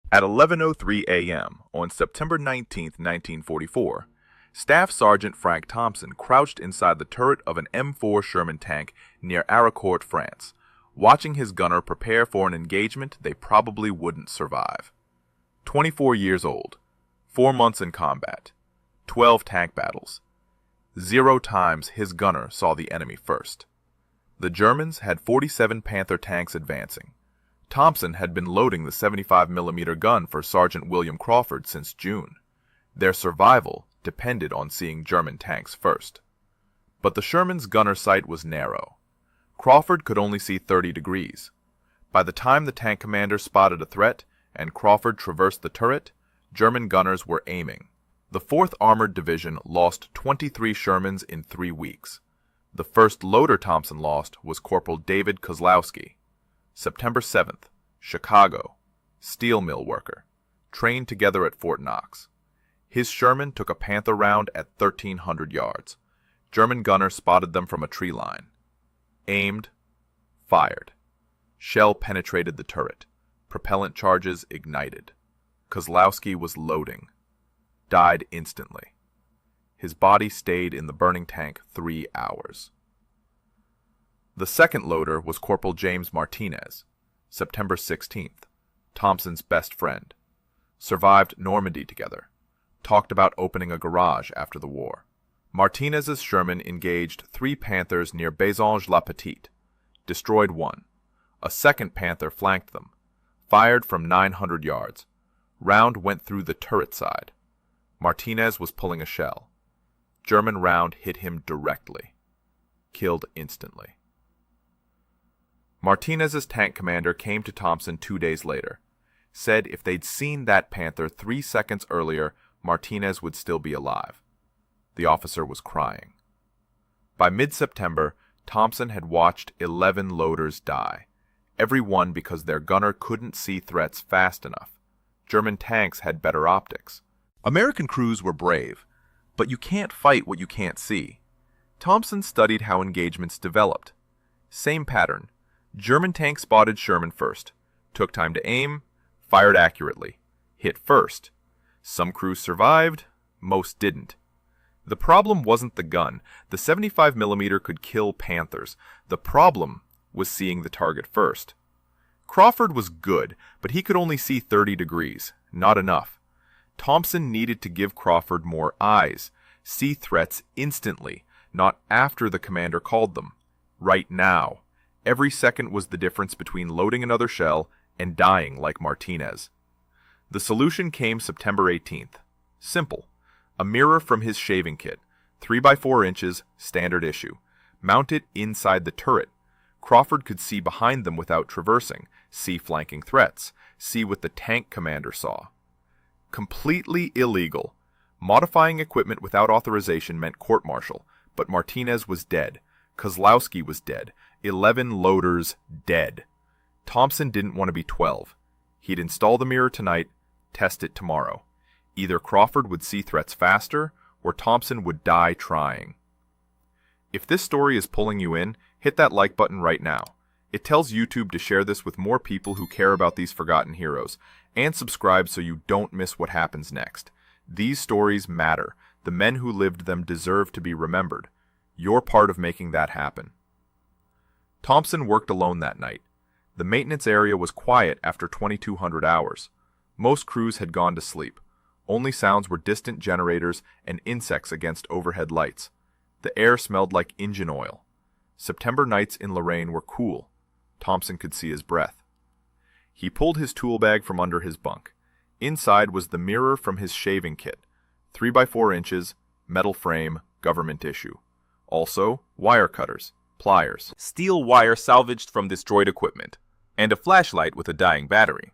At 11:03 a.m. on September 19, 1944, Staff Sergeant Frank Thompson crouched inside the turret of an M4 Sherman tank near Aricourt, France, watching his gunner prepare for an engagement they probably wouldn't survive. 24 years old, 4 months in combat, 12 tank battles. 0 times his gunner saw the enemy first. The Germans had 47 Panther tanks advancing. Thompson had been loading the 75mm gun for Sergeant William Crawford since June. Their survival depended on seeing German tanks first. But the Sherman's gunner sight was narrow. Crawford could only see 30 degrees. By the time the tank commander spotted a threat and Crawford traversed the turret, German gunners were aiming. The 4th Armored Division lost 23 Shermans in 3 weeks. The first loader Thompson lost was Corporal David Kozlowski. September 7th, Chicago, steel mill worker, trained together at Fort Knox. His Sherman took a Panther round at 1,300 yards. German gunner spotted them from a tree line. Aimed, fired. Shell penetrated the turret. Propellant charges ignited. Kozlowski was loading. Died instantly. His body stayed in the burning tank 3 hours. The second loader was Corporal James Martinez, September 16th, Thompson's best friend. Survived Normandy together. Talked about opening a garage after the war. Martinez's Sherman engaged 3 Panthers near Baisonge-la-Petite. Destroyed 1. A second Panther flanked them. Fired from 900 yards. Round went through the turret side. Martinez was pulling a shell. German round hit him directly. Killed instantly. Martinez's tank commander came to Thompson 2 days later. Said if they'd seen that Panther 3 seconds earlier, Martinez would still be alive. The officer was crying. By mid-September, Thompson had watched 11 loaders die. Every one because their gunner couldn't see threats fast enough. German tanks had better optics. American crews were brave, but you can't fight what you can't see. Thompson studied how engagements developed. Same pattern. German tank spotted Sherman first, took time to aim, fired accurately, hit first. Some crews survived, most didn't. The problem wasn't the gun. The 75mm could kill Panthers. The problem was seeing the target first. Crawford was good, but he could only see 30 degrees, not enough. Thompson needed to give Crawford more eyes, see threats instantly, not after the commander called them. Right now. Every second was the difference between loading another shell and dying like Martinez. The solution came September 18th. Simple. A mirror from his shaving kit, 3 by 4 inches, standard issue. Mount it inside the turret. Crawford could see behind them without traversing, see flanking threats, see what the tank commander saw. Completely illegal. Modifying equipment without authorization meant court-martial, but Martinez was dead. Kozlowski was dead. 11 loaders dead. Thompson didn't want to be 12. He'd install the mirror tonight, test it tomorrow. Either Crawford would see threats faster, or Thompson would die trying. If this story is pulling you in, hit that like button right now. It tells YouTube to share this with more people who care about these forgotten heroes, and subscribe so you don't miss what happens next. These stories matter. The men who lived them deserve to be remembered. You're part of making that happen. Thompson worked alone that night. The maintenance area was quiet after 2,200 hours. Most crews had gone to sleep. Only sounds were distant generators and insects against overhead lights. The air smelled like engine oil. September nights in Lorraine were cool. Thompson could see his breath. He pulled his tool bag from under his bunk. Inside was the mirror from his shaving kit. 3 by 4 inches, metal frame, government issue. Also, wire cutters, pliers, steel wire salvaged from destroyed equipment, and a flashlight with a dying battery.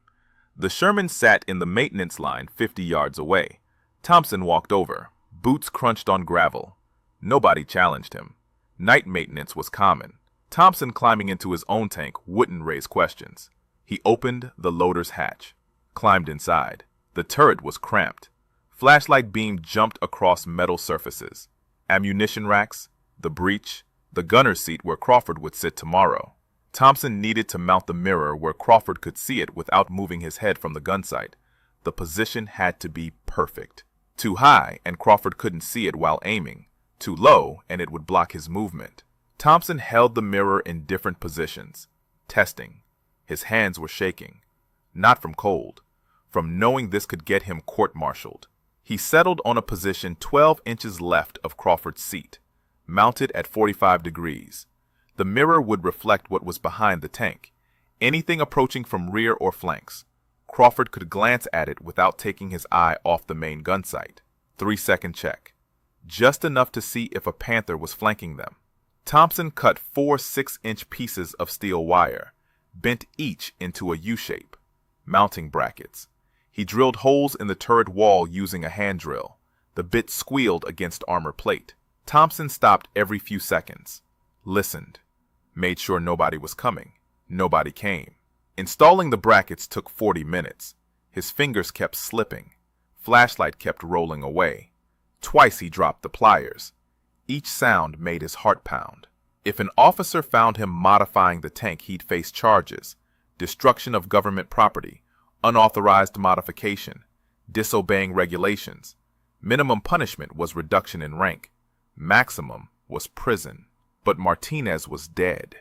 The Sherman sat in the maintenance line 50 yards away. Thompson walked over. Boots crunched on gravel. Nobody challenged him. Night maintenance was common. Thompson climbing into his own tank wouldn't raise questions. He opened the loader's hatch, climbed inside. The turret was cramped. Flashlight beam jumped across metal surfaces. Ammunition racks, the breech, the gunner's seat where Crawford would sit tomorrow. Thompson needed to mount the mirror where Crawford could see it without moving his head from the gun sight. The position had to be perfect. Too high, and Crawford couldn't see it while aiming. Too low, and it would block his movement. Thompson held the mirror in different positions, testing. His hands were shaking. Not from cold, from knowing this could get him court-martialed. He settled on a position 12 inches left of Crawford's seat, mounted at 45 degrees. The mirror would reflect what was behind the tank, anything approaching from rear or flanks. Crawford could glance at it without taking his eye off the main gun sight. 3-second check. Just enough to see if a Panther was flanking them. Thompson cut 4 6-inch pieces of steel wire, bent each into a U-shape. Mounting brackets. He drilled holes in the turret wall using a hand drill. The bit squealed against armor plate. Thompson stopped every few seconds. Listened. Made sure nobody was coming. Nobody came. Installing the brackets took 40 minutes. His fingers kept slipping. Flashlight kept rolling away. Twice he dropped the pliers. Each sound made his heart pound. If an officer found him modifying the tank, he'd face charges: destruction of government property, unauthorized modification, disobeying regulations. Minimum punishment was reduction in rank. Maximum was prison. But Martinez was dead.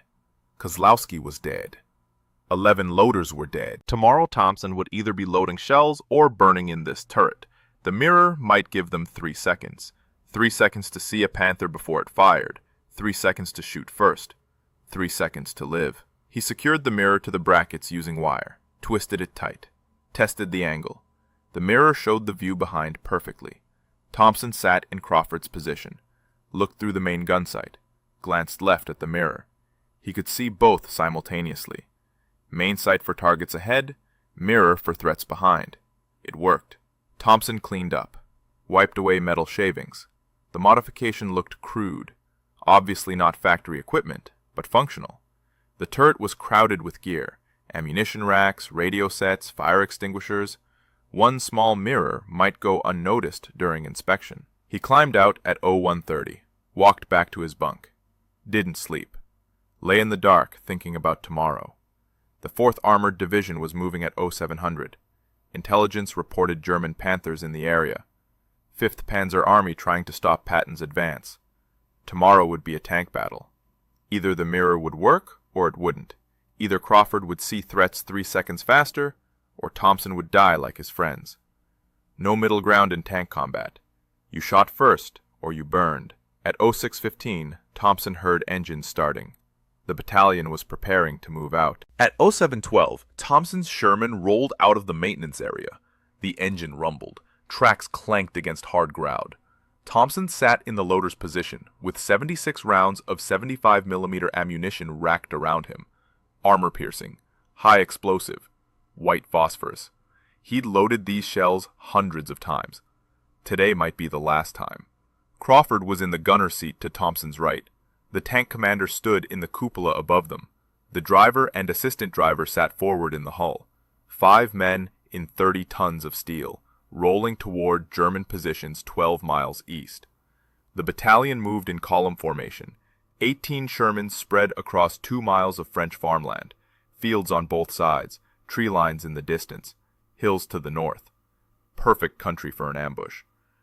Kozlowski was dead. 11 loaders were dead. Tomorrow Thompson would either be loading shells or burning in this turret. The mirror might give them 3 seconds. 3 seconds to see a Panther before it fired. 3 seconds to shoot first. 3 seconds to live. He secured the mirror to the brackets using wire, twisted it tight, tested the angle. The mirror showed the view behind perfectly. Thompson sat in Crawford's position, looked through the main gun sight, glanced left at the mirror. He could see both simultaneously. Main sight for targets ahead, mirror for threats behind. It worked. Thompson cleaned up, wiped away metal shavings. The modification looked crude, obviously not factory equipment, but functional. The turret was crowded with gear: ammunition racks, radio sets, fire extinguishers. One small mirror might go unnoticed during inspection. He climbed out at 0130, walked back to his bunk. Didn't sleep. Lay in the dark, thinking about tomorrow. The 4th Armored Division was moving at 0700. Intelligence reported German Panthers in the area. 5th Panzer Army trying to stop Patton's advance. Tomorrow would be a tank battle. Either the mirror would work, or it wouldn't. Either Crawford would see threats 3 seconds faster, or Thompson would die like his friends. No middle ground in tank combat. You shot first, or you burned. At 0615, Thompson heard engines starting. The battalion was preparing to move out. At 0712, Thompson's Sherman rolled out of the maintenance area. The engine rumbled. Tracks clanked against hard ground. Thompson sat in the loader's position, with 76 rounds of 75mm ammunition racked around him. Armor-piercing, high explosive, white phosphorus. He'd loaded these shells hundreds of times. Today might be the last time. Crawford was in the gunner's seat to Thompson's right. The tank commander stood in the cupola above them. The driver and assistant driver sat forward in the hull. 5 men in 30 tons of steel, rolling toward German positions 12 miles east. The battalion moved in column formation. 18 Shermans spread across 2 miles of French farmland, fields on both sides, tree lines in the distance, hills to the north. Perfect country for an ambush.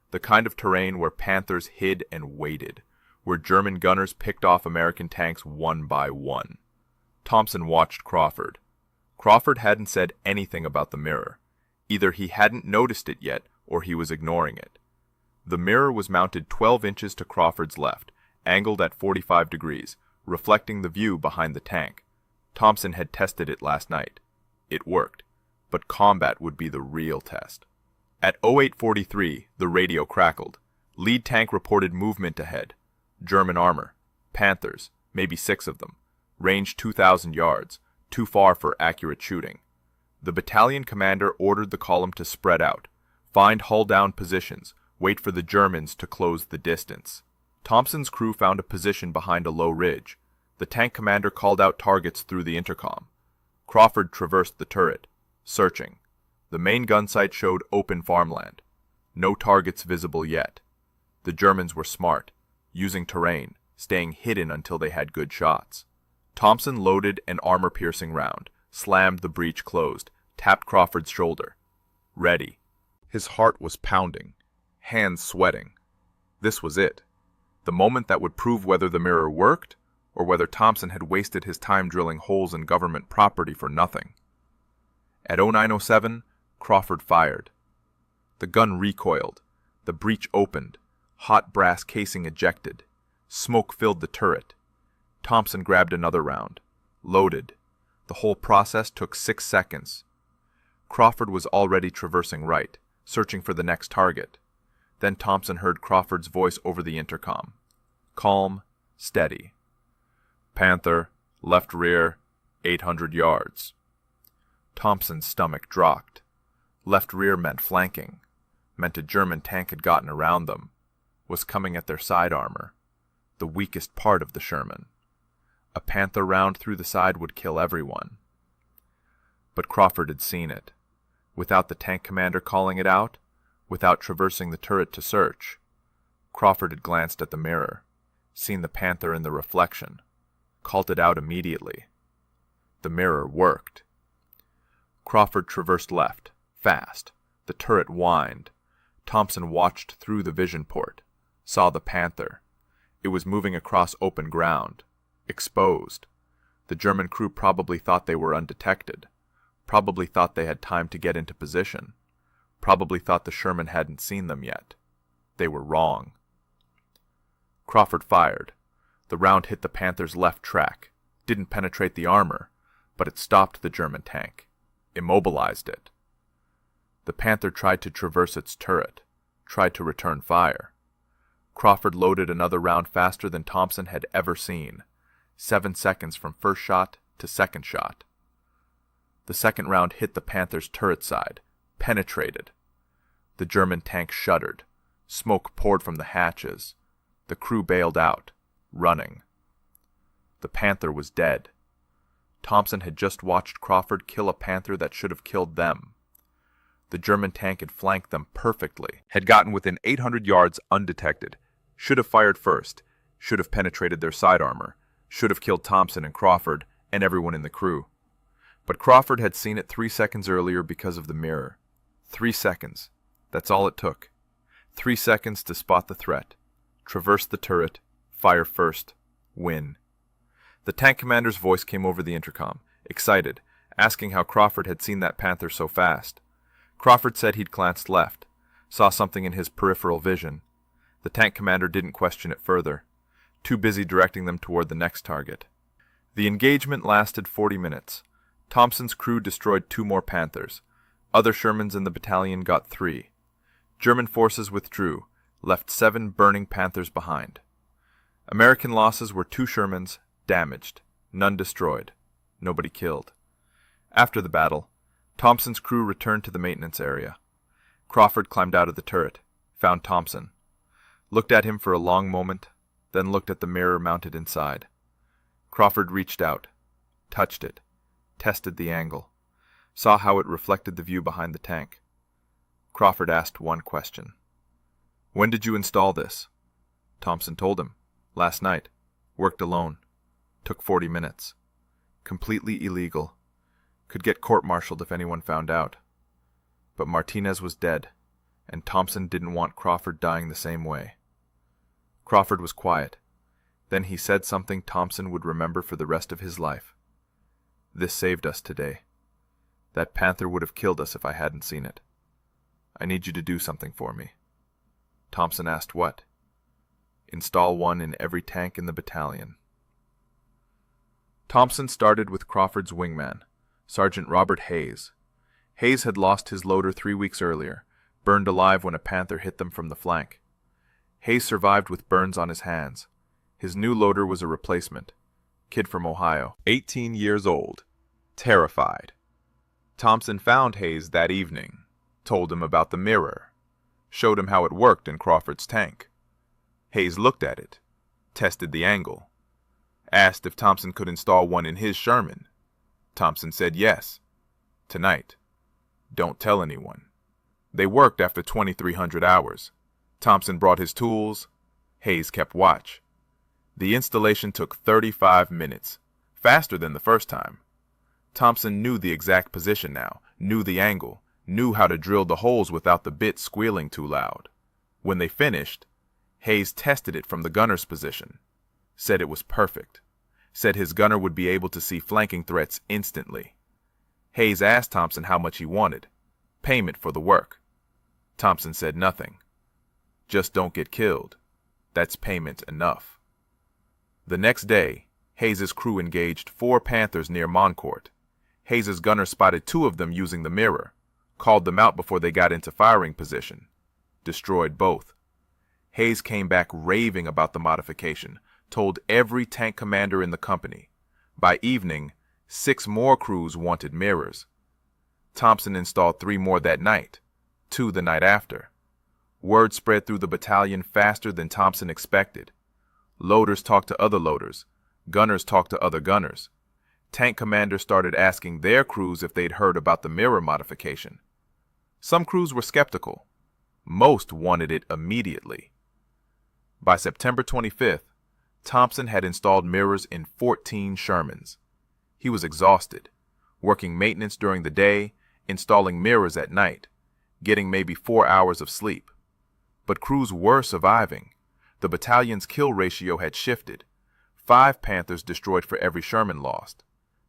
The kind of terrain where Panthers hid and waited, where German gunners picked off American tanks one by one. Thompson watched Crawford. Crawford hadn't said anything about the mirror. Either he hadn't noticed it yet, or he was ignoring it. The mirror was mounted 12 inches to Crawford's left, angled at 45 degrees, reflecting the view behind the tank. Thompson had tested it last night. It worked, but combat would be the real test. At 0843, the radio crackled. Lead tank reported movement ahead. German armor. Panthers, maybe 6 of them. Range 2,000 yards, too far for accurate shooting. The battalion commander ordered the column to spread out, find hull-down positions, wait for the Germans to close the distance. Thompson's crew found a position behind a low ridge. The tank commander called out targets through the intercom. Crawford traversed the turret, searching. The main gun sight showed open farmland. No targets visible yet. The Germans were smart, using terrain, staying hidden until they had good shots. Thompson loaded an armor-piercing round, slammed the breech closed, tapped Crawford's shoulder. Ready. His heart was pounding, hands sweating. This was it. The moment that would prove whether the mirror worked, or whether Thompson had wasted his time drilling holes in government property for nothing. At 0907, Crawford fired. The gun recoiled. The breech opened. Hot brass casing ejected. Smoke filled the turret. Thompson grabbed another round. Loaded. The whole process took 6 seconds. Crawford was already traversing right, searching for the next target. Then Thompson heard Crawford's voice over the intercom. Calm, steady. Panther, left rear, 800 yards. Thompson's stomach dropped. Left rear meant flanking, meant a German tank had gotten around them, was coming at their side armor, the weakest part of the Sherman. A Panther round through the side would kill everyone. But Crawford had seen it. Without the tank commander calling it out, without traversing the turret to search, Crawford had glanced at the mirror, seen the Panther in the reflection, called it out immediately. The mirror worked. Crawford traversed left, fast. The turret whined. Thompson watched through the vision port, saw the Panther. It was moving across open ground, exposed. The German crew probably thought they were undetected, probably thought they had time to get into position, probably thought the Sherman hadn't seen them yet. They were wrong. Crawford fired. The round hit the Panther's left track, didn't penetrate the armor, but it stopped the German tank, immobilized it. The Panther tried to traverse its turret, tried to return fire. Crawford loaded another round faster than Thompson had ever seen, 7 seconds from first shot to second shot. The second round hit the Panther's turret side, penetrated. The German tank shuddered. Smoke poured from the hatches. The crew bailed out, running. The Panther was dead. Thompson had just watched Crawford kill a Panther that should have killed them. The German tank had flanked them perfectly, had gotten within 800 yards undetected, should have fired first, should have penetrated their side armor, should have killed Thompson and Crawford and everyone in the crew. But Crawford had seen it 3 seconds earlier because of the mirror. 3 seconds. That's all it took. 3 seconds to spot the threat, traverse the turret, fire first, win. The tank commander's voice came over the intercom, excited, asking how Crawford had seen that Panther so fast. Crawford said he'd glanced left, saw something in his peripheral vision. The tank commander didn't question it further, too busy directing them toward the next target. The engagement lasted 40 minutes. Thompson's crew destroyed 2 more Panthers. Other Shermans in the battalion got 3. German forces withdrew, left 7 burning Panthers behind. American losses were 2 Shermans, damaged, none destroyed, nobody killed. After the battle, Thompson's crew returned to the maintenance area. Crawford climbed out of the turret, found Thompson, looked at him for a long moment, then looked at the mirror mounted inside. Crawford reached out, touched it, tested the angle, saw how it reflected the view behind the tank. Crawford asked one question. "When did you install this?" Thompson told him. "Last night. Worked alone. Took 40 minutes. Completely illegal. Could get court-martialed if anyone found out. But Martinez was dead, and Thompson didn't want Crawford dying the same way." Crawford was quiet. Then he said something Thompson would remember for the rest of his life. "This saved us today. That Panther would have killed us if I hadn't seen it. I need you to do something for me." Thompson asked what. "Install one in every tank in the battalion." Thompson started with Crawford's wingman, Sergeant Robert Hayes. Hayes had lost his loader 3 weeks earlier, burned alive when a Panther hit them from the flank. Hayes survived with burns on his hands. His new loader was a replacement. Kid from Ohio, 18 years old, terrified. Thompson found Hayes that evening, told him about the mirror, showed him how it worked in Crawford's tank. Hayes looked at it, tested the angle, asked if Thompson could install one in his Sherman. Thompson said yes. Tonight. Don't tell anyone. They worked after 2,300 hours. Thompson brought his tools. Hayes kept watch. The installation took 35 minutes, faster than the first time. Thompson knew the exact position now, knew the angle, knew how to drill the holes without the bit squealing too loud. When they finished, Hayes tested it from the gunner's position, said it was perfect, said his gunner would be able to see flanking threats instantly. Hayes asked Thompson how much he wanted, payment for the work. Thompson said nothing. Just don't get killed. That's payment enough. The next day, Hayes' crew engaged 4 Panthers near Moncourt. Hayes' gunner spotted 2 of them using the mirror, called them out before they got into firing position, destroyed both. Hayes came back raving about the modification, told every tank commander in the company. By evening, 6 more crews wanted mirrors. Thompson installed 3 more that night, 2 the night after. Word spread through the battalion faster than Thompson expected. Loaders talked to other loaders. Gunners talked to other gunners. Tank commanders started asking their crews if they'd heard about the mirror modification. Some crews were skeptical. Most wanted it immediately. By September 25th, Thompson had installed mirrors in 14 Shermans. He was exhausted, working maintenance during the day, installing mirrors at night, getting maybe 4 hours of sleep. But crews were surviving. The battalion's kill ratio had shifted. 5 Panthers destroyed for every Sherman lost.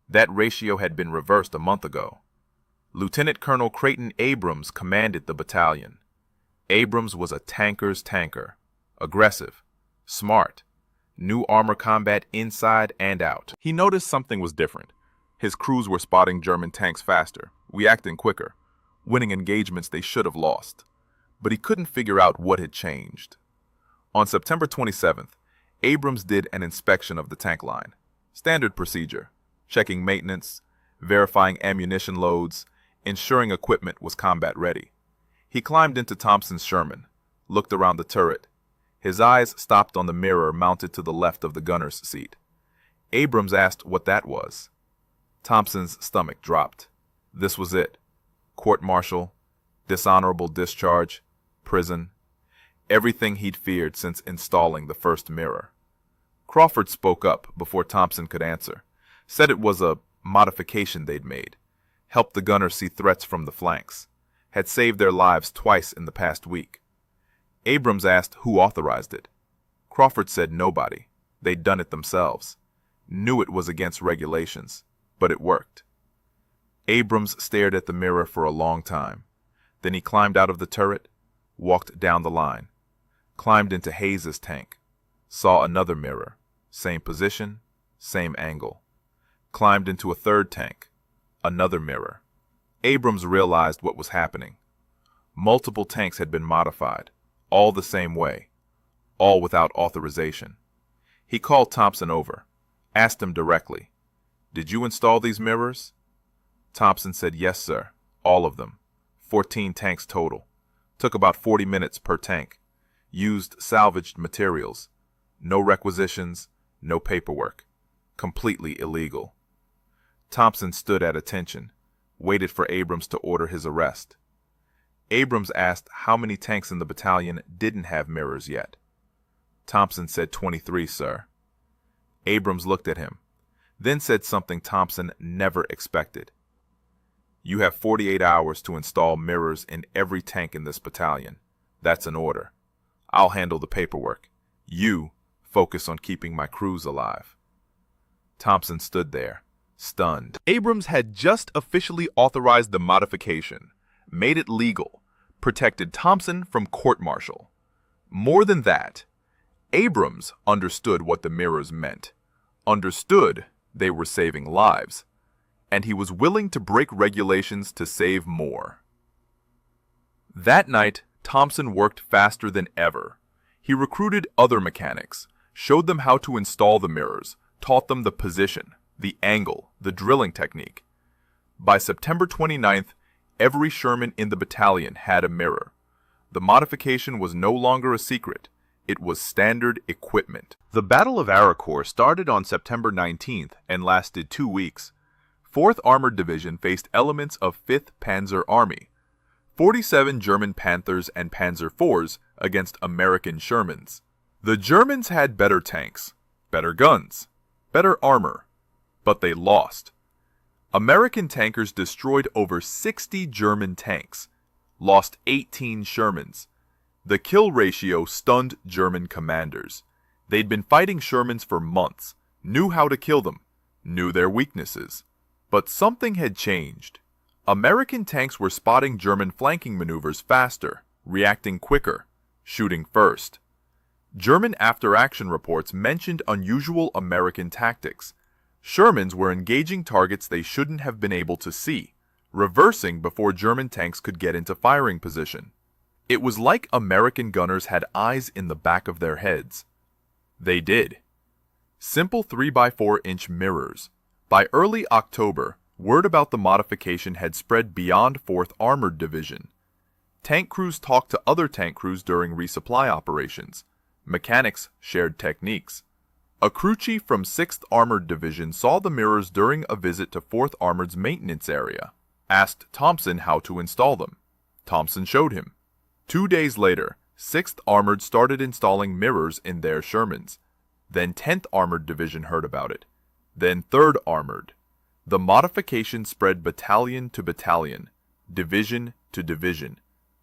That ratio had been reversed a month ago. Lieutenant Colonel Creighton Abrams commanded the battalion. Abrams was a tanker's tanker, aggressive, smart, knew armor combat inside and out. He noticed something was different. His crews were spotting German tanks faster, reacting quicker, winning engagements they should have lost. But he couldn't figure out what had changed. On September 27th, Abrams did an inspection of the tank line. Standard procedure, checking maintenance, verifying ammunition loads, ensuring equipment was combat ready. He climbed into Thompson's Sherman, looked around the turret. His eyes stopped on the mirror mounted to the left of the gunner's seat. Abrams asked what that was. Thompson's stomach dropped. This was it. Court-martial, dishonorable discharge, prison. Everything he'd feared since installing the first mirror. Crawford spoke up before Thompson could answer. Said it was a modification they'd made. Helped the gunner see threats from the flanks. Had saved their lives twice in the past week. Abrams asked who authorized it. Crawford said nobody. They'd done it themselves. Knew it was against regulations, but it worked. Abrams stared at the mirror for a long time. Then he climbed out of the turret, walked down the line, climbed into Hayes' tank, saw another mirror, same position, same angle. Climbed into a third tank, another mirror. Abrams realized what was happening. Multiple tanks had been modified, all the same way, all without authorization. He called Thompson over, asked him directly, "Did you install these mirrors?" Thompson said, "Yes, sir, all of them. 14 tanks total. Took about 40 minutes per tank. Used salvaged materials. No requisitions, no paperwork. Completely illegal." Thompson stood at attention, waited for Abrams to order his arrest. Abrams asked how many tanks in the battalion didn't have mirrors yet. Thompson said 23, sir. Abrams looked at him, then said something Thompson never expected. "You have 48 hours to install mirrors in every tank in this battalion. That's an order. I'll handle the paperwork. You focus on keeping my crews alive." Thompson stood there, stunned. Abrams had just officially authorized the modification, made it legal, protected Thompson from court-martial. More than that, Abrams understood what the mirrors meant, understood they were saving lives, and he was willing to break regulations to save more. That night, Thompson worked faster than ever. He recruited other mechanics, showed them how to install the mirrors, taught them the position, the angle, the drilling technique. By September 29th, every Sherman in the battalion had a mirror. The modification was no longer a secret. It was standard equipment. The Battle of Araucourt started on September 19th and lasted 2 weeks. 4th Armored Division faced elements of 5th Panzer Army, 47 German Panthers and Panzer IVs against American Shermans. The Germans had better tanks, better guns, better armor, but they lost. American tankers destroyed over 60 German tanks, lost 18 Shermans. The kill ratio stunned German commanders. They'd been fighting Shermans for months, knew how to kill them, knew their weaknesses. But something had changed. American tanks were spotting German flanking maneuvers faster, reacting quicker, shooting first. German after-action reports mentioned unusual American tactics. Shermans were engaging targets they shouldn't have been able to see, reversing before German tanks could get into firing position. It was like American gunners had eyes in the back of their heads. They did. Simple 3x4-inch mirrors. By early October, word about the modification had spread beyond 4th Armored Division. Tank crews talked to other tank crews during resupply operations. Mechanics shared techniques. A crew chief from 6th Armored Division saw the mirrors during a visit to 4th Armored's maintenance area, asked Thompson how to install them. Thompson showed him. 2 days later, 6th Armored started installing mirrors in their Shermans. Then 10th Armored Division heard about it. Then 3rd Armored. The modification spread battalion to battalion, division to division.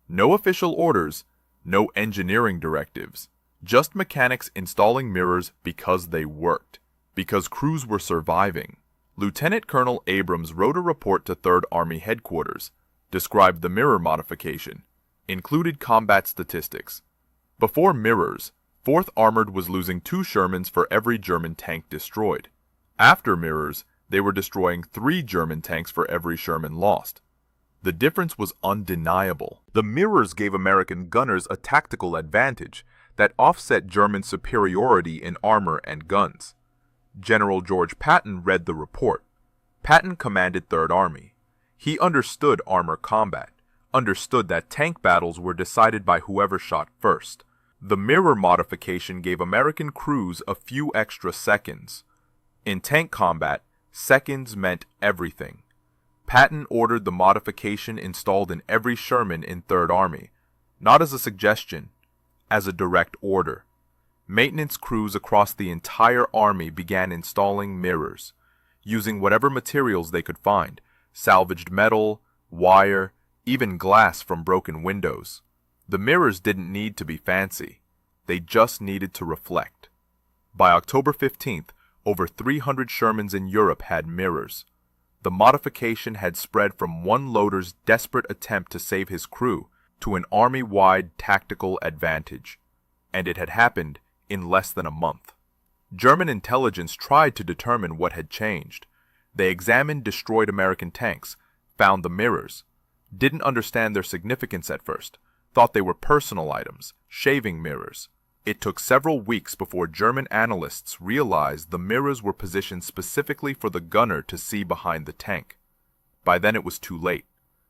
No official orders, no engineering directives. Just mechanics installing mirrors because they worked, because crews were surviving. Lieutenant Colonel Abrams wrote a report to 3rd Army Headquarters, described the mirror modification, included combat statistics. Before mirrors, 4th Armored was losing 2 Shermans for every German tank destroyed. After mirrors, they were destroying 3 German tanks for every Sherman lost. The difference was undeniable. The mirrors gave American gunners a tactical advantage that offset German superiority in armor and guns. General George Patton read the report. Patton commanded 3rd Army. He understood armor combat, understood that tank battles were decided by whoever shot first. The mirror modification gave American crews a few extra seconds. In tank combat, seconds meant everything. Patton ordered the modification installed in every Sherman in 3rd Army, not as a suggestion, as a direct order. Maintenance crews across the entire Army began installing mirrors, using whatever materials they could find, salvaged metal, wire, even glass from broken windows. The mirrors didn't need to be fancy. They just needed to reflect. By October 15th, over 300 Shermans in Europe had mirrors. The modification had spread from one loader's desperate attempt to save his crew to an army-wide tactical advantage, and it had happened in less than a month. German intelligence tried to determine what had changed. They examined destroyed American tanks, found the mirrors, didn't understand their significance at first, thought they were personal items, shaving mirrors. It took several weeks before German analysts realized the mirrors were positioned specifically for the gunner to see behind the tank. By then it was too late.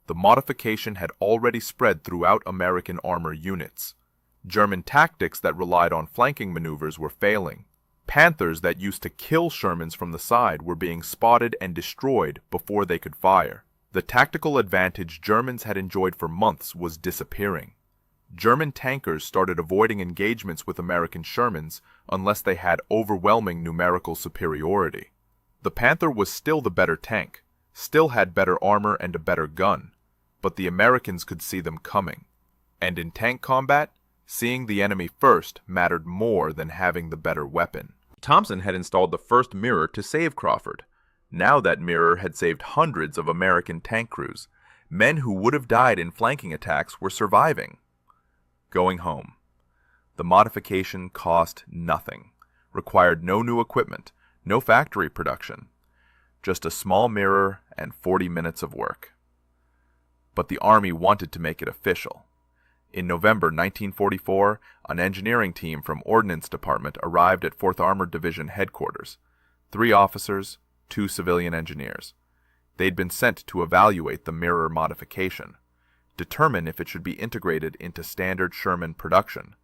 The modification had already spread throughout American armor units. German tactics that relied on flanking maneuvers were failing. Panthers that used to kill Shermans from the side were being spotted and destroyed before they could fire. The tactical advantage Germans had enjoyed for months was disappearing. German tankers started avoiding engagements with American Shermans unless they had overwhelming numerical superiority. The Panther was still the better tank, still had better armor and a better gun, but the Americans could see them coming. And in tank combat, seeing the enemy first mattered more than having the better weapon. Thompson had installed the first mirror to save Crawford. Now that mirror had saved hundreds of American tank crews. Men who would have died in flanking attacks were surviving. Going home. The modification cost nothing, required no new equipment, no factory production, just a small mirror and 40 minutes of work. But the Army wanted to make it official. In November 1944, an engineering team from Ordnance Department arrived at 4th Armored Division headquarters. 3 officers, 2 civilian engineers. They'd been sent to evaluate the mirror modification, determine if it should be integrated into standard Sherman production,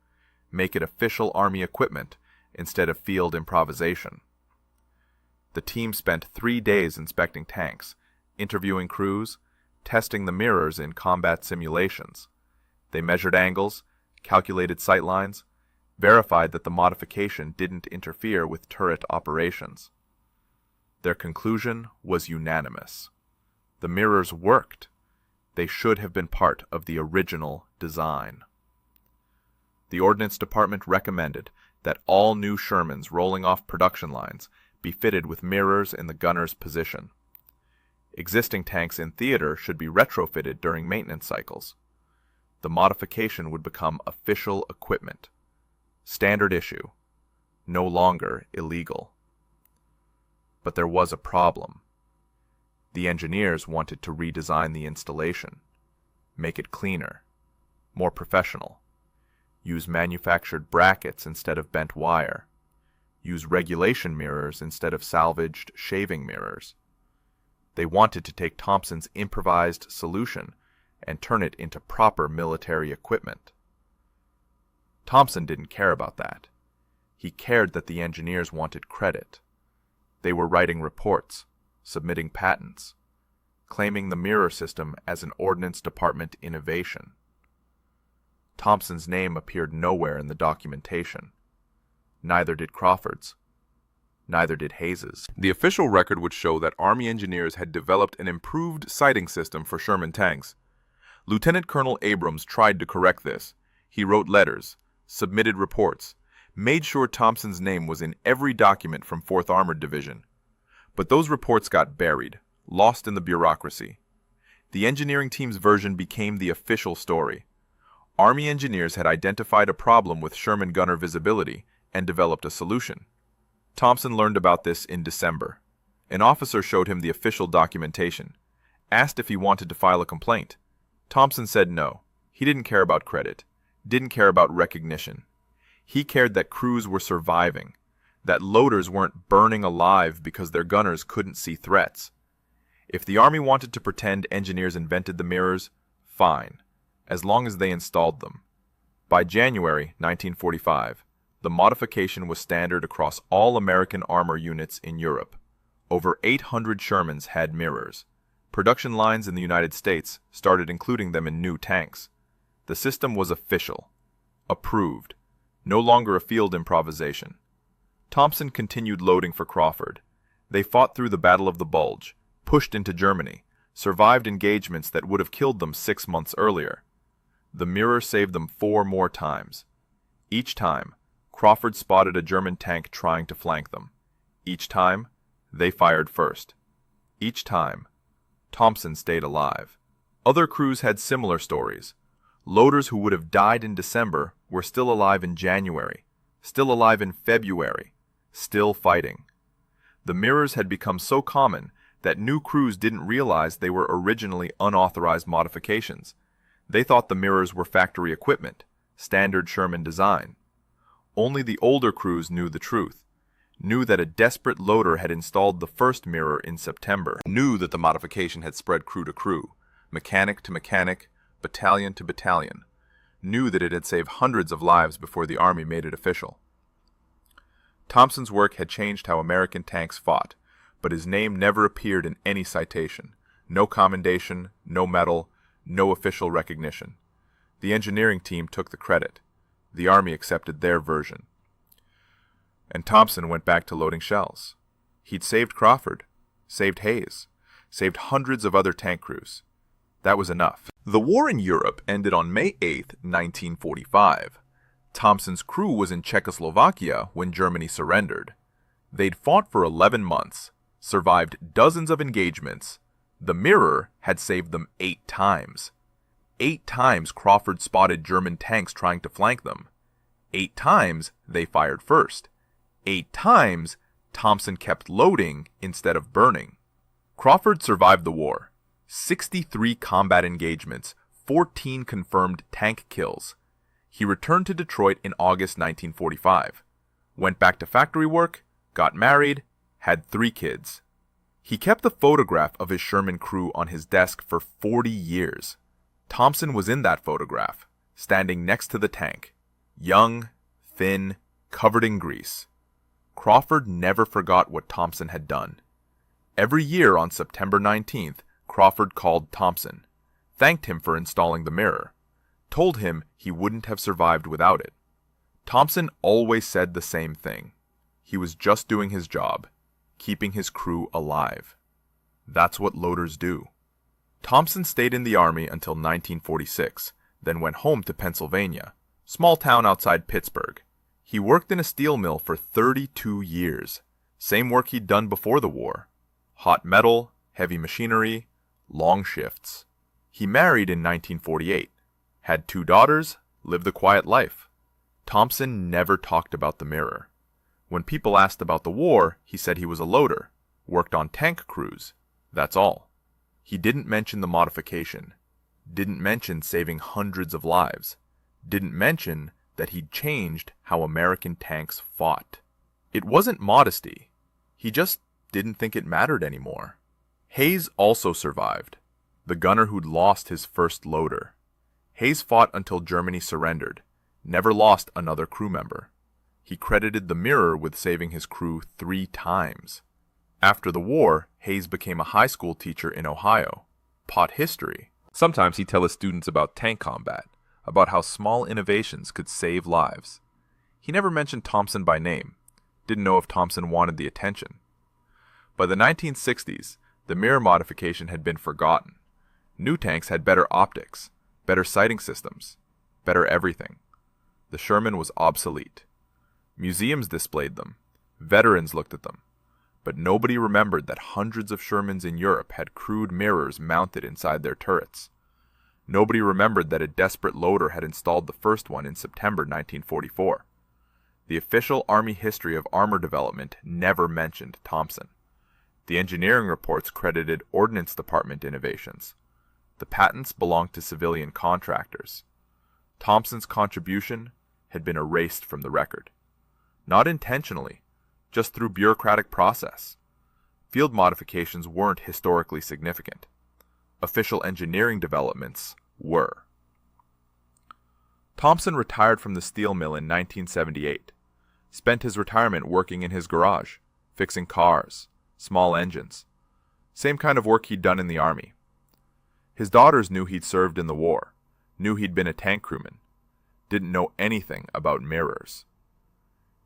make it official Army equipment instead of field improvisation. The team spent 3 days inspecting tanks, interviewing crews, testing the mirrors in combat simulations. They measured angles, calculated sight lines, verified that the modification didn't interfere with turret operations. Their conclusion was unanimous. The mirrors worked. They should have been part of the original design. The Ordnance Department recommended that all new Shermans rolling off production lines be fitted with mirrors in the gunner's position. Existing tanks in theater should be retrofitted during maintenance cycles. The modification would become official equipment. Standard issue. No longer illegal. But there was a problem. The engineers wanted to redesign the installation, make it cleaner, more professional, use manufactured brackets instead of bent wire, use regulation mirrors instead of salvaged shaving mirrors. They wanted to take Thompson's improvised solution and turn it into proper military equipment. Thompson didn't care about that. He cared that the engineers wanted credit. They were writing reports, submitting patents, claiming the mirror system as an Ordnance Department innovation. Thompson's name appeared nowhere in the documentation. Neither did Crawford's. Neither did Hayes's. The official record would show that Army engineers had developed an improved sighting system for Sherman tanks. Lieutenant Colonel Abrams tried to correct this. He wrote letters, submitted reports, made sure Thompson's name was in every document from 4th Armored Division. But those reports got buried, lost in the bureaucracy. The engineering team's version became the official story. Army engineers had identified a problem with Sherman gunner visibility and developed a solution. Thompson learned about this in December. An officer showed him the official documentation, asked if he wanted to file a complaint. Thompson said no. He didn't care about credit, didn't care about recognition. He cared that crews were surviving, that loaders weren't burning alive because their gunners couldn't see threats. If the Army wanted to pretend engineers invented the mirrors, fine, as long as they installed them. By January 1945, the modification was standard across all American armor units in Europe. Over 800 Shermans had mirrors. Production lines in the United States started including them in new tanks. The system was official, approved, no longer a field improvisation. Thompson continued loading for Crawford. They fought through the Battle of the Bulge, pushed into Germany, survived engagements that would have killed them 6 months earlier. The mirror saved them 4 more times. Each time, Crawford spotted a German tank trying to flank them. Each time, they fired first. Each time, Thompson stayed alive. Other crews had similar stories. Loaders who would have died in December were still alive in January, still alive in February, still fighting. The mirrors had become so common that new crews didn't realize they were originally unauthorized modifications. They thought the mirrors were factory equipment, standard Sherman design. Only the older crews knew the truth, knew that a desperate loader had installed the first mirror in September, knew that the modification had spread crew to crew, mechanic to mechanic, battalion to battalion, knew that it had saved hundreds of lives before the Army made it official. Thompson's work had changed how American tanks fought, but his name never appeared in any citation. No commendation, no medal, no official recognition. The engineering team took the credit. The Army accepted their version. And Thompson went back to loading shells. He'd saved Crawford, saved Hayes, saved hundreds of other tank crews. That was enough. The war in Europe ended on May 8, 1945. Thompson's crew was in Czechoslovakia when Germany surrendered. They'd fought for 11 months, survived dozens of engagements. The mirror had saved them 8 times. 8 times Crawford spotted German tanks trying to flank them. 8 times they fired first. 8 times Thompson kept loading instead of burning. Crawford survived the war. 63 combat engagements, 14 confirmed tank kills. He returned to Detroit in August 1945. Went back to factory work, got married, had 3 kids. He kept the photograph of his Sherman crew on his desk for 40 years. Thompson was in that photograph, standing next to the tank. Young, thin, covered in grease. Crawford never forgot what Thompson had done. Every year on September 19th, Crawford called Thompson, thanked him for installing the mirror, told him he wouldn't have survived without it. Thompson always said the same thing. He was just doing his job, keeping his crew alive. That's what loaders do. Thompson stayed in the Army until 1946, then went home to Pennsylvania, small town outside Pittsburgh. He worked in a steel mill for 32 years, same work he'd done before the war. Hot metal, heavy machinery, long shifts. He married in 1948, had 2 daughters, lived a quiet life. Thompson never talked about the mirror. When people asked about the war, he said he was a loader, worked on tank crews. That's all. He didn't mention the modification, didn't mention saving hundreds of lives, didn't mention that he'd changed how American tanks fought. It wasn't modesty. He just didn't think it mattered anymore. Hayes also survived, the gunner who'd lost his first loader. Hayes fought until Germany surrendered, never lost another crew member. He credited the mirror with saving his crew 3 times. After the war, Hayes became a high school teacher in Ohio, taught history. Sometimes he'd tell his students about tank combat, about how small innovations could save lives. He never mentioned Thompson by name, didn't know if Thompson wanted the attention. By the 1960s, the mirror modification had been forgotten. New tanks had better optics, better sighting systems, better everything. The Sherman was obsolete. Museums displayed them. Veterans looked at them. But nobody remembered that hundreds of Shermans in Europe had crude mirrors mounted inside their turrets. Nobody remembered that a desperate loader had installed the first one in September 1944. The official Army history of armor development never mentioned Thompson. The engineering reports credited Ordnance Department innovations. The patents belonged to civilian contractors. Thompson's contribution had been erased from the record. Not intentionally, just through bureaucratic process. Field modifications weren't historically significant. Official engineering developments were. Thompson retired from the steel mill in 1978. Spent his retirement working in his garage, fixing cars, small engines. Same kind of work he'd done in the Army. His daughters knew he'd served in the war, knew he'd been a tank crewman, didn't know anything about mirrors.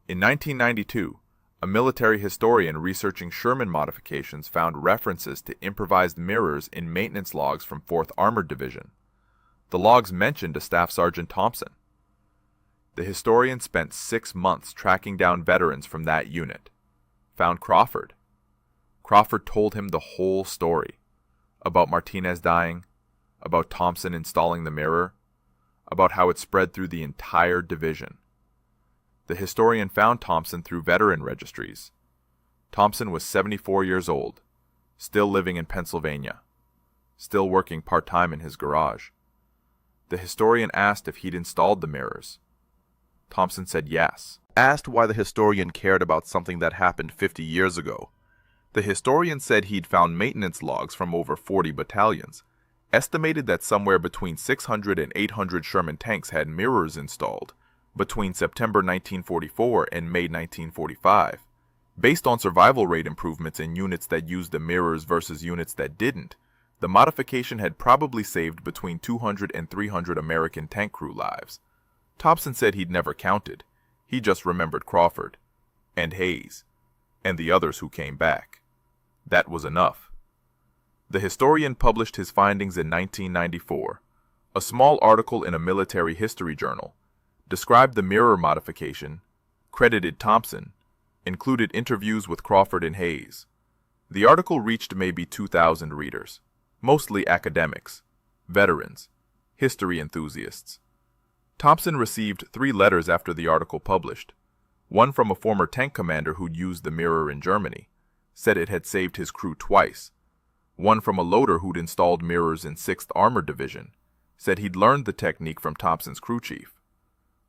In 1992, a military historian researching Sherman modifications found references to improvised mirrors in maintenance logs from 4th Armored Division. The logs mentioned a Staff Sergeant Thompson. The historian spent 6 months tracking down veterans from that unit. Found Crawford. Crawford told him the whole story. About Martinez dying, about Thompson installing the mirror, about how it spread through the entire division. The historian found Thompson through veteran registries. Thompson was 74 years old, still living in Pennsylvania, still working part-time in his garage. The historian asked if he'd installed the mirrors. Thompson said yes. Asked why the historian cared about something that happened 50 years ago. The historian said he'd found maintenance logs from over 40 battalions, estimated that somewhere between 600 and 800 Sherman tanks had mirrors installed between September 1944 and May 1945. Based on survival rate improvements in units that used the mirrors versus units that didn't, the modification had probably saved between 200 and 300 American tank crew lives. Thompson said he'd never counted. He just remembered Crawford, and Hayes, and the others who came back. That was enough. The historian published his findings in 1994. A small article in a military history journal described the mirror modification, credited Thompson, included interviews with Crawford and Hayes. The article reached maybe 2,000 readers, mostly academics, veterans, history enthusiasts. Thompson received 3 letters after the article published. One from a former tank commander who'd used the mirror in Germany, said it had saved his crew twice. One from a loader who'd installed mirrors in 6th Armored Division, said he'd learned the technique from Thompson's crew chief.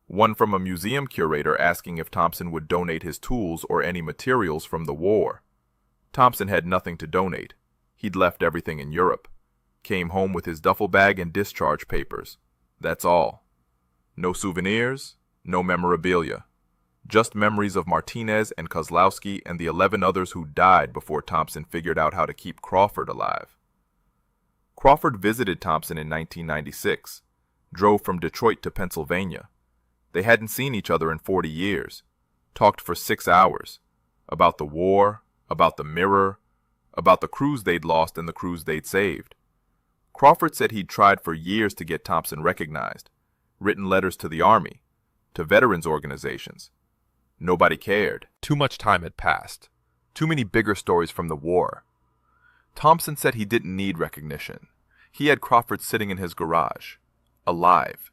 One from a museum curator asking if Thompson would donate his tools or any materials from the war. Thompson had nothing to donate. He'd left everything in Europe. Came home with his duffel bag and discharge papers. That's all. No souvenirs, no memorabilia. Just memories of Martinez and Kozlowski and the 11 others who died before Thompson figured out how to keep Crawford alive. Crawford visited Thompson in 1996, drove from Detroit to Pennsylvania. They hadn't seen each other in 40 years, talked for 6 hours, about the war, about the mirror, about the crews they'd lost and the crews they'd saved. Crawford said he'd tried for years to get Thompson recognized, written letters to the Army, to veterans organizations. Nobody cared. Too much time had passed. Too many bigger stories from the war. Thompson said he didn't need recognition. He had Crawford sitting in his garage, alive.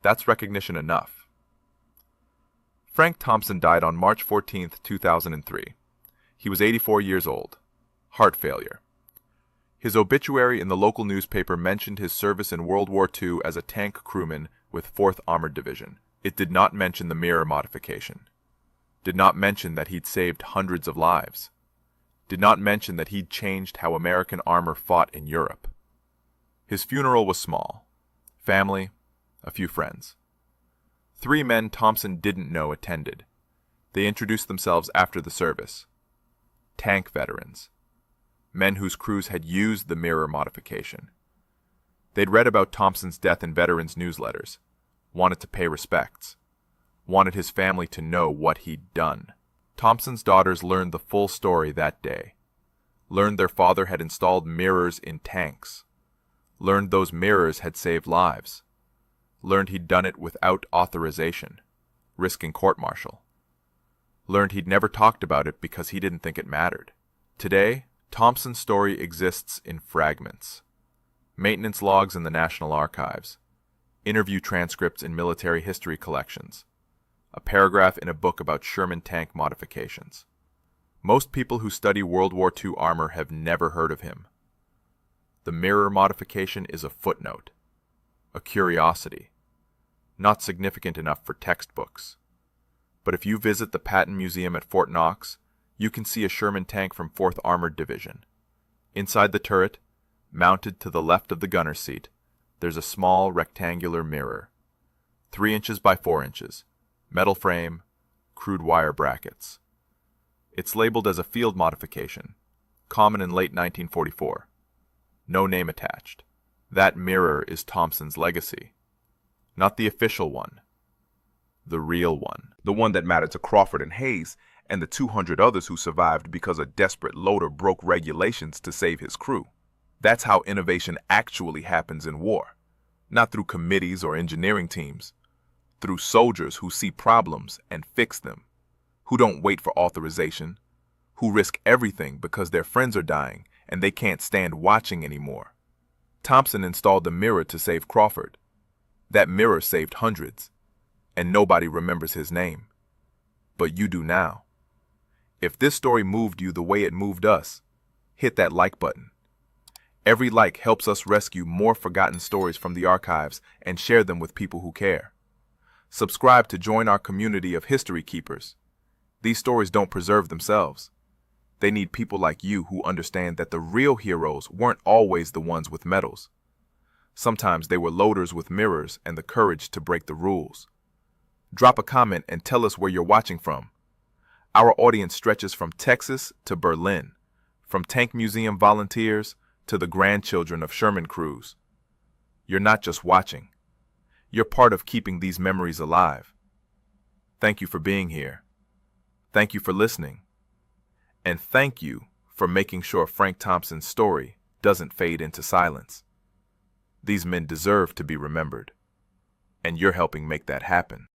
That's recognition enough. Frank Thompson died on March 14, 2003. He was 84 years old. Heart failure. His obituary in the local newspaper mentioned his service in World War II as a tank crewman with 4th Armored Division. It did not mention the mirror modification. Did not mention that he'd saved hundreds of lives. Did not mention that he'd changed how American armor fought in Europe. His funeral was small. Family, a few friends. 3 men Thompson didn't know attended. They introduced themselves after the service. Tank veterans. Men whose crews had used the mirror modification. They'd read about Thompson's death in veterans' newsletters, wanted to pay respects, wanted his family to know what he'd done. Thompson's daughters learned the full story that day, learned their father had installed mirrors in tanks, learned those mirrors had saved lives, learned he'd done it without authorization, risking court-martial, learned he'd never talked about it because he didn't think it mattered. Today, Thompson's story exists in fragments. Maintenance logs in the National Archives, interview transcripts in military history collections, a paragraph in a book about Sherman tank modifications. Most people who study World War II armor have never heard of him. The mirror modification is a footnote, a curiosity, not significant enough for textbooks. But if you visit the Patton Museum at Fort Knox, you can see a Sherman tank from 4th Armored Division. Inside the turret, mounted to the left of the gunner's seat, there's a small rectangular mirror, 3 inches by 4 inches, metal frame, crude wire brackets. It's labeled as a field modification, common in late 1944. No name attached. That mirror is Thompson's legacy. Not the official one. The real one. The one that mattered to Crawford and Hayes and the 200 others who survived because a desperate loader broke regulations to save his crew. That's how innovation actually happens in war. Not through committees or engineering teams. Through soldiers who see problems and fix them. Who don't wait for authorization. Who risk everything because their friends are dying and they can't stand watching anymore. Thompson installed the mirror to save Crawford. That mirror saved hundreds. And nobody remembers his name. But you do now. If this story moved you the way it moved us, hit that like button. Every like helps us rescue more forgotten stories from the archives and share them with people who care. Subscribe to join our community of history keepers. These stories don't preserve themselves. They need people like you who understand that the real heroes weren't always the ones with medals. Sometimes they were loaders with mirrors and the courage to break the rules. Drop a comment and tell us where you're watching from. Our audience stretches from Texas to Berlin, from tank museum volunteers to the grandchildren of Sherman crews. You're not just watching. You're part of keeping these memories alive. Thank you for being here. Thank you for listening. And thank you for making sure Frank Thompson's story doesn't fade into silence. These men deserve to be remembered, and you're helping make that happen.